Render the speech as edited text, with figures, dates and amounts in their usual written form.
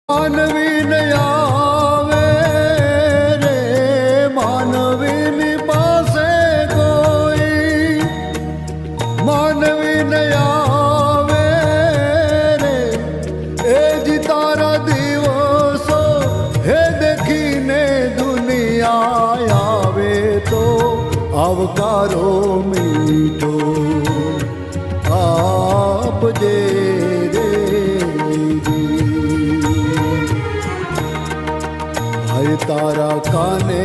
માનવીને આવે રે માનવીની પાસે કોઈ માનવીને આવે રે એ જ તારા દિવસો હે દેખીને દુનિયા આવે તો આવકારો મીઠો આપજે તારા કાને